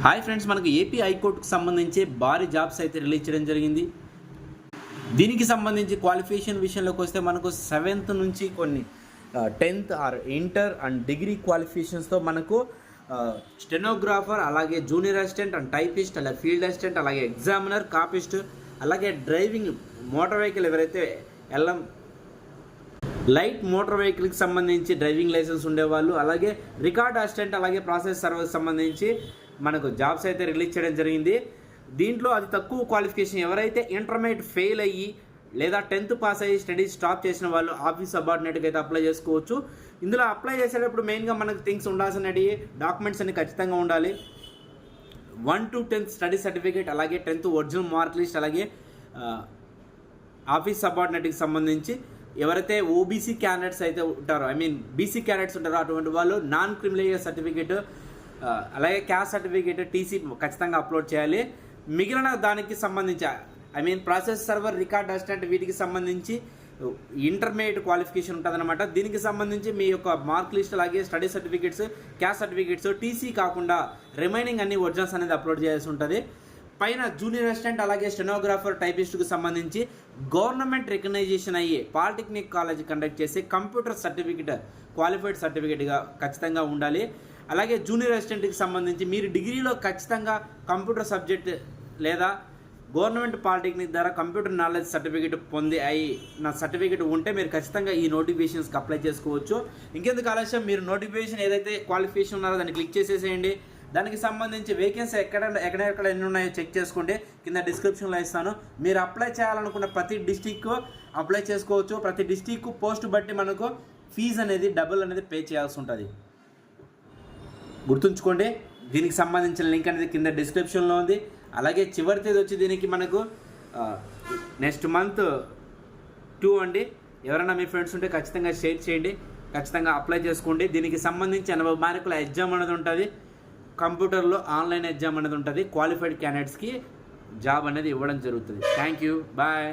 Hi friends, మనకు AP హైకోర్టుకు సంబంధించి భారీ జాబ్స్ అయితే రిలీజ్ చేయడం జరిగింది. దీనికి సంబంధించి క్వాలిఫికేషన్ విషయంలోకి వస్తే మనకు 7th నుంచి కొన్ని 10th or inter and degree క్వాలిఫికేషన్స్తో మనకు స్టెనోగ్రాఫర్, అలాగే జూనియర్ అసిస్టెంట్ అండ్ టైపిస్ట్, అలాగే ఫీల్డ్ అసిస్టెంట్, అలాగే ఎగ్జామినర్, కాపిస్ట్, అలాగే డ్రైవింగ్ మోటార్ వెహికల్ ఎవరైతే లైట్ మోటార్ వెహికల్కి సంబంధించి డ్రైవింగ్ లైసెన్స్ ఉండేవాళ్ళు, అలాగే రికార్డ్ అసిస్టెంట్, అలాగే ప్రాసెస్ సర్వీస్ సంబంధించి మనకు జాబ్స్ అయితే రిలీజ్ చేయడం జరిగింది. దీంట్లో అతి తక్కువ క్వాలిఫికేషన్ ఎవరైతే ఇంటర్మీడియట్ ఫెయిల్ అయ్యి లేదా 10th పాస్ అయ్యి స్టడీస్ స్టాప్ చేసిన వాళ్ళు ఆఫీస్ సబార్డినేట్గా అయితే అప్లై చేసుకోవచ్చు. ఇందులో అప్లై చేసేటప్పుడు మెయిన్గా మనకు థింగ్స్ ఉండాల్సినవి డాక్యుమెంట్స్ అన్ని ఖచ్చితంగా ఉండాలి. 1 to 10th స్టడీ సర్టిఫికేట్, అలాగే 10th ఒరిజినల్ మార్క్ లిస్ట్, అలాగే ఆఫీస్ సబార్డినేట్కి సంబంధించి ఎవరైతే ఓబీసీ క్యాండిడేట్స్ అయితే ఉంటారో, బీసీ క్యాండిడేట్స్ ఉంటారో అటువంటి వాళ్ళు నాన్ క్రిమినల్ సర్టిఫికేట్, అలాగే క్యాస్ట్ సర్టిఫికేట్, టీసీ ఖచ్చితంగా అప్లోడ్ చేయాలి. మిగిలిన దానికి సంబంధించి ప్రాసెస్ సర్వర్, రికార్డ్ అసిస్టెంట్ వీటికి సంబంధించి ఇంటర్మీడియట్ క్వాలిఫికేషన్ ఉంటుందన్నమాట. దీనికి సంబంధించి మీ యొక్క మార్క్ లిస్ట్, అలాగే study certificates, caste certificates, TC కాకుండా రిమైనింగ్ అన్ని ఒరిజినల్స్ అనేది అప్లోడ్ చేయాల్సి ఉంటుంది. పైన జూనియర్ అసిస్టెంట్, అలాగే స్టెనోగ్రాఫర్, టైపిస్ట్కి సంబంధించి గవర్నమెంట్ రికగ్నైజేషన్ అయ్యి పాలిటెక్నిక్ కాలేజ్ కండక్ట్ చేసి కంప్యూటర్ సర్టిఫికేట్, క్వాలిఫైడ్ సర్టిఫికేట్గా ఖచ్చితంగా ఉండాలి. అలాగే జూనియర్ అసిస్టెంట్కి సంబంధించి మీరు డిగ్రీలో ఖచ్చితంగా కంప్యూటర్ సబ్జెక్ట్ లేదా గవర్నమెంట్ పాలిటెక్నిక్ ద్వారా కంప్యూటర్ నాలెడ్జ్ సర్టిఫికేట్ పొంది నా సర్టిఫికేట్ ఉంటే మీరు ఖచ్చితంగా ఈ నోటిఫికేషన్స్కి అప్లై చేసుకోవచ్చు. ఇంకెందుకు ఆలస్యం, మీరు నోటిఫికేషన్ ఏదైతే క్వాలిఫికేషన్ ఉన్నారో దాన్ని క్లిక్ చేసేసేయండి. దానికి సంబంధించి వేకెన్సీ ఎక్కడెక్కడ ఎన్ని ఉన్నాయో చెక్ చేసుకోండి, కింద డిస్క్రిప్షన్లో ఇస్తాను. మీరు అప్లై చేయాలనుకున్న ప్రతి డిస్టిక్ అప్లై చేసుకోవచ్చు. ప్రతి డిస్టిక్ పోస్ట్ బట్టి మనకు ఫీజు అనేది డబుల్ అనేది పే చేయాల్సి ఉంటుంది. గుర్తుంచుకోండి. దీనికి సంబంధించిన లింక్ అనేది కింద డిస్క్రిప్షన్లో ఉంది. అలాగే చివరి తేదీ వచ్చి దీనికి మనకు నెక్స్ట్ మంత్ 2 అండి. ఎవరైనా మీ ఫ్రెండ్స్ ఉంటే ఖచ్చితంగా షేర్ చేయండి, ఖచ్చితంగా అప్లై చేసుకోండి. దీనికి సంబంధించి 80 మార్కుల ఎగ్జామ్ అనేది ఉంటుంది. కంప్యూటర్లో ఆన్లైన్ ఎగ్జామ్ అనేది ఉంటుంది. క్వాలిఫైడ్ క్యాండిడేట్స్కి జాబ్ అనేది ఇవ్వడం జరుగుతుంది. Thank you, bye.